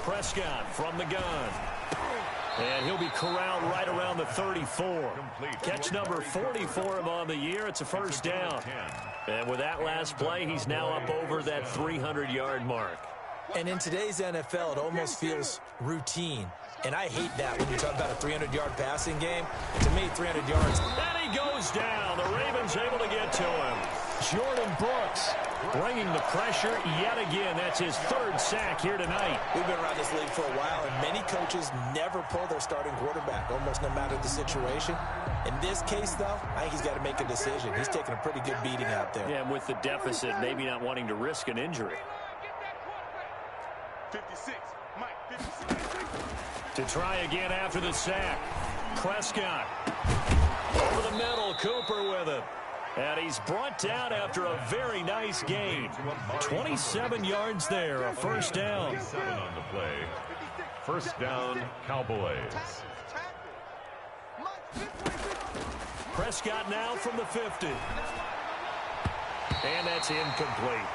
Prescott from the gun. And he'll be corralled right around the 34. Catch number 40 for him on the year. It's a first down. And with that last play, he's now up over that 300-yard mark. And in today's NFL, it almost feels routine. And I hate that when you talk about a 300-yard passing game. To me, 300 yards. And he goes down. The Ravens able to get to him. Jordan Brooks bringing the pressure yet again. That's his 3rd sack here tonight. We've been around this league for a while, and many coaches never pull their starting quarterback, almost no matter the situation. In this case, though, I think he's got to make a decision. He's taking a pretty good beating out there. Yeah, and with the deficit, maybe not wanting to risk an injury. 56, Mike, 56. To try again after the sack. Prescott. Over the middle, Cooper with it. And he's brought down after a very nice gain. 27 yards there, a first down. 7 on the play. First down, Cowboys. Prescott now from the 50. And that's incomplete.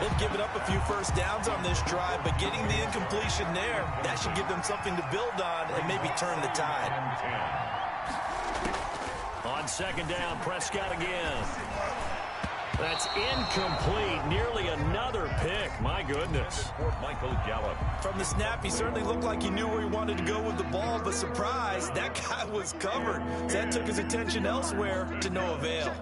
They've given up a few first downs on this drive, but getting the incompletion there, that should give them something to build on and maybe turn the tide. On second down, Prescott again. That's incomplete. Nearly another pick. My goodness. Michael Gallup. From the snap, he certainly looked like he knew where he wanted to go with the ball, but surprise, that guy was covered. So that took his attention elsewhere to no avail.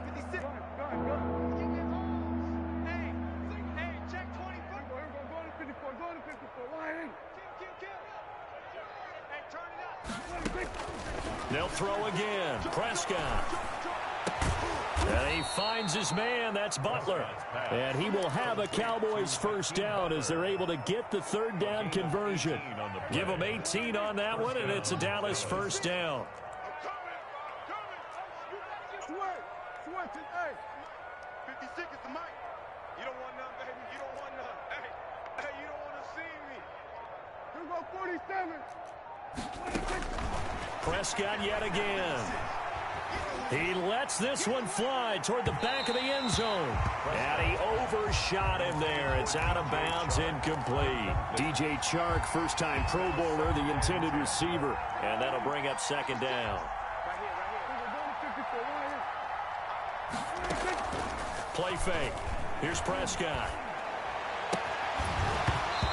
They'll throw again. Prescott. And he finds his man. That's Butler. And he will have a Cowboys first down as they're able to get the third down conversion. Give them 18 on that one, and it's a Dallas first down. 56 is the mic. You don't want none, baby. You don't want none. Hey, you don't want to see me. Here we go, 47. Prescott yet again. He lets this one fly toward the back of the end zone. And he overshot him there. It's out of bounds, incomplete. DJ Chark, first-time Pro Bowler, the intended receiver. And that'll bring up second down. Play fake. Here's Prescott.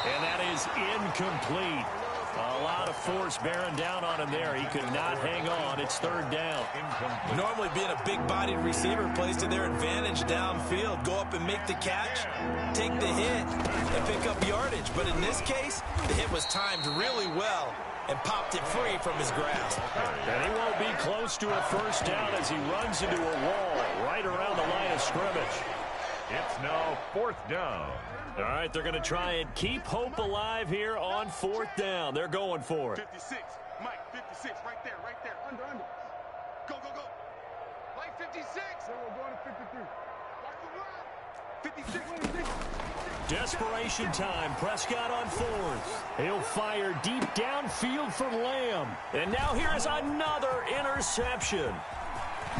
And that is incomplete. A lot of force bearing down on him there. He could not hang on. It's third down. Normally being a big-bodied receiver plays to their advantage downfield. Go up and make the catch, take the hit, and pick up yardage. But in this case, the hit was timed really well and popped it free from his grasp. And he won't be close to a first down as he runs into a wall right around the line of scrimmage. It's now fourth down. All right, they're going to try and keep hope alive here on fourth down. They're going for it. 56. Mike, 56. Right there. Under. Go. Mike, 56. We're going to 53. Watch the run. 56. Desperation time. Prescott on fourth. He'll fire deep downfield for Lamb. And now here is another interception.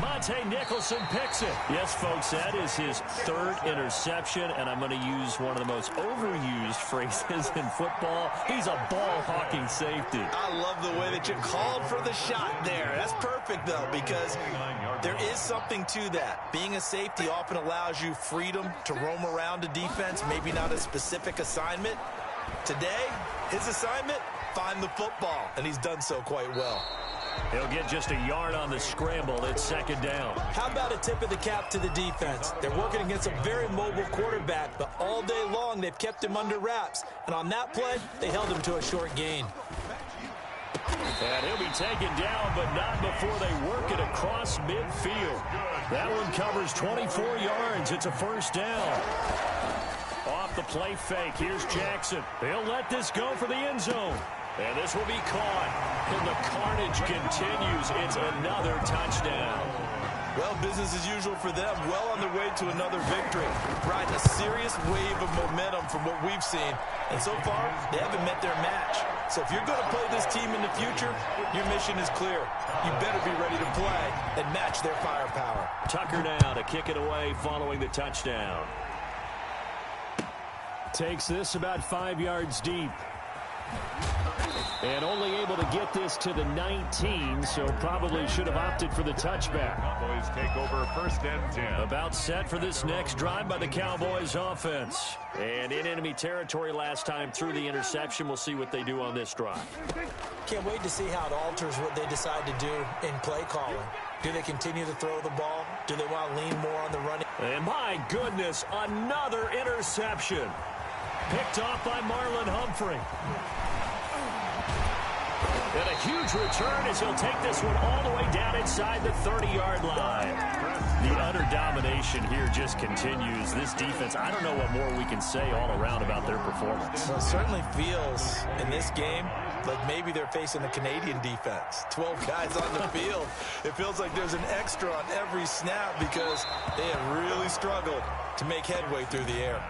Monte Nicholson picks it. Yes, folks, that is his third interception, and I'm going to use one of the most overused phrases in football. He's a ball-hawking safety. I love the way that you called for the shot there. That's perfect, though, because there is something to that. Being a safety often allows you freedom to roam around a defense, maybe not a specific assignment. Today, his assignment, find the football, and he's done so quite well. He'll get just a yard on the scramble. It's second down. How about a tip of the cap to the defense? They're working against a very mobile quarterback, but all day long they've kept him under wraps. And on that play, they held him to a short gain. And he'll be taken down, but not before they work it across midfield. That one covers 24 yards. It's a first down. Off the play fake. Here's Jackson. He'll let this go for the end zone. And this will be caught. And the carnage continues. It's another touchdown. Well, business as usual for them. Well on their way to another victory. Riding a serious wave of momentum from what we've seen. And so far, they haven't met their match. So if you're going to play this team in the future, your mission is clear. You better be ready to play and match their firepower. Tucker now to kick it away following the touchdown. Takes this about 5 yards deep. And only able to get this to the 19, so probably should have opted for the touchback. Cowboys take over first and 10. About set for this next drive by the Cowboys offense. And in enemy territory last time through the interception. We'll see what they do on this drive. Can't wait to see how it alters what they decide to do in play calling. Do they continue to throw the ball? Do they want to lean more on the running? And my goodness, another interception. Picked off by Marlon Humphrey. And a huge return as he'll take this one all the way down inside the 30-yard line. The utter domination here just continues. This defense, I don't know what more we can say all around about their performance. Well, it certainly feels in this game like maybe they're facing the Canadian defense. 12 guys on the field. It feels like there's an extra on every snap because they have really struggled to make headway through the air.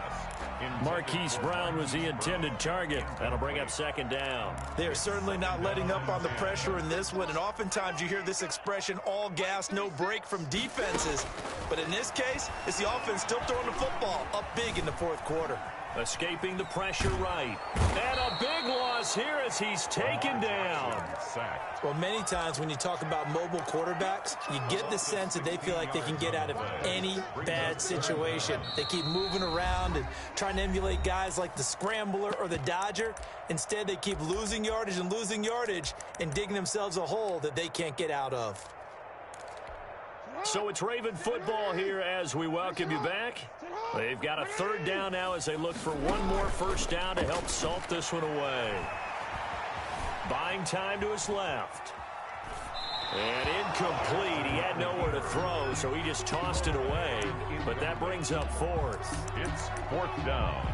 Marquise Brown was the intended target. That'll bring up second down. They are certainly not letting up on the pressure in this one, and oftentimes you hear this expression, all gas, no break from defenses. But in this case, it's the offense still throwing the football up big in the fourth quarter. Escaping the pressure right. And a big loss here as he's taken down. Well, many times when you talk about mobile quarterbacks, you get the sense that they feel like they can get out of any bad situation. They keep moving around and trying to emulate guys like the Scrambler or the Dodger. Instead, they keep losing yardage and digging themselves a hole that they can't get out of. So it's Raven football here as we welcome you back. They've got a third down now as they look for one more first down to help salt this one away. Buying time to his left. And incomplete. He had nowhere to throw, so he just tossed it away. But that brings up fourth. It's fourth down.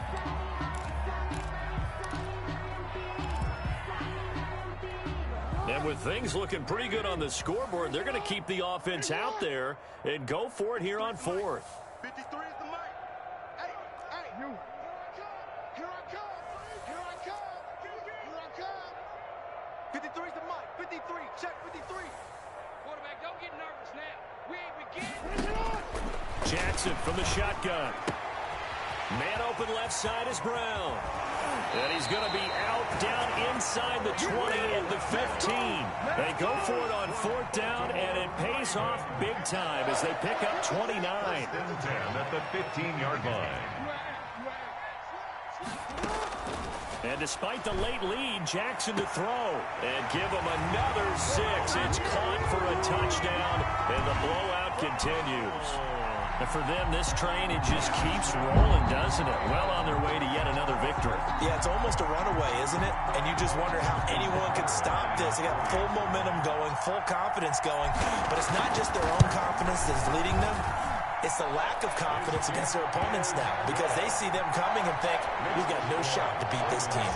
And with things looking pretty good on the scoreboard, they're going to keep the offense out there and go for it here on fourth. 53 is the mic. Hey, you. Here I come. Here I come. Here I come. 53 is the mic. 53. Check 53. Quarterback, don't get nervous now. We ain't beginning. Jackson from the shotgun. Man open left side is Brown. And he's going to be out down inside the 20 at the 15. They go for it on fourth down, and it pays off big time as they pick up 29. At the 15-yard line. And despite the late lead, Jackson to throw. And give him another 6. It's caught for a touchdown, and the blowout continues. And for them, this train, it just keeps rolling, doesn't it? Well on their way to yet another victory. Yeah, it's almost a runaway, isn't it? And you just wonder how anyone could stop this. They got full momentum going, full confidence going. But it's not just their own confidence that's leading them. It's the lack of confidence against their opponents now because they see them coming and think, we've got no shot to beat this team.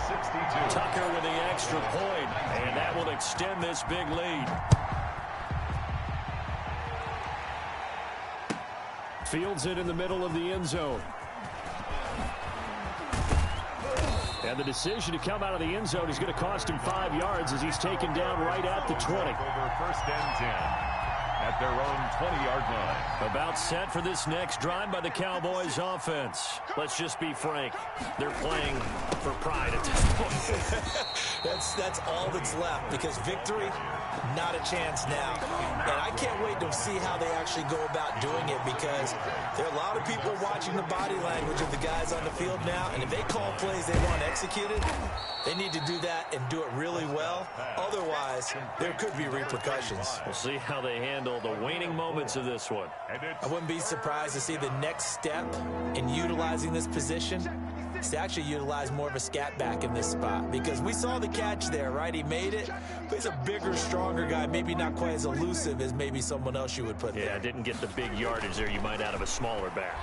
Tucker with the extra point, and that will extend this big lead. Fields it in the middle of the end zone. And the decision to come out of the end zone is going to cost him 5 yards as he's taken down right at the 20. Over first and 10 at their own 20-yard line. About set for this next drive by the Cowboys offense. Let's just be frank. They're playing for pride at this point. That's all that's left because victory, not a chance now. And I can't wait to see how they actually go about doing it because there are a lot of people watching the body language of the guys on the field now, and if they call plays they want executed, they need to do that and do it really well. Otherwise, there could be repercussions. We'll see how they handle the waning moments of this one. I wouldn't be surprised to see the next step in utilizing this position is to actually utilize more of a scat back in this spot because we saw the catch there, right? He made it, but he's a bigger, stronger guy, maybe not quite as elusive as maybe someone else you would put there. Yeah, didn't get the big yardage there you might out of a smaller back.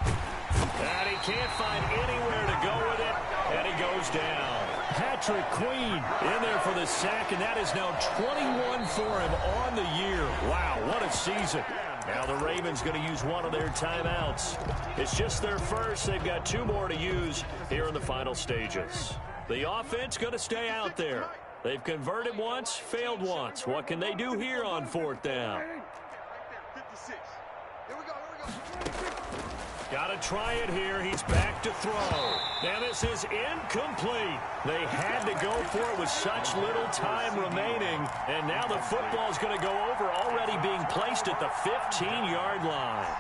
And he can't find anywhere to go with it, and he goes down. Patrick Queen in there for the sack, and that is now 21 for him on the year. Wow, what a season. Now the Ravens going to use one of their timeouts. It's just their first. They've got 2 more to use here in the final stages. The offense going to stay out there. They've converted once, failed once. What can they do here on fourth down? 56. Here we go. Got to try it here. He's back to throw. Now this is incomplete. They had to go for it with such little time remaining. And now the football's going to go over, already being placed at the 15-yard line.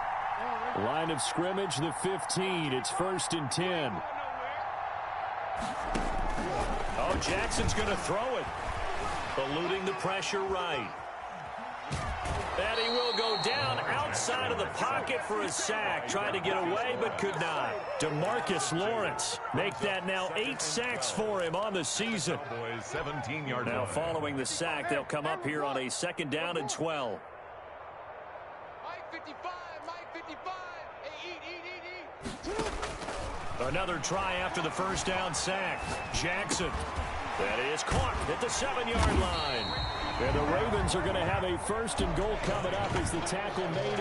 Line of scrimmage, the 15. It's first and 10. Oh, Jackson's going to throw it. Eluding the pressure right. And he will go down outside of the pocket for a sack. Tried to get away, but could not. DeMarcus Lawrence make that now 8 sacks for him on the season. 17-yard now line. following the sack, they'll come up here on a second down and 12. Mike 55, Mike 55. Hey, eat. Another try after the first down sack. Jackson. That is caught at the 7-yard line. And the Ravens are going to have a first and goal coming up as the tackle made.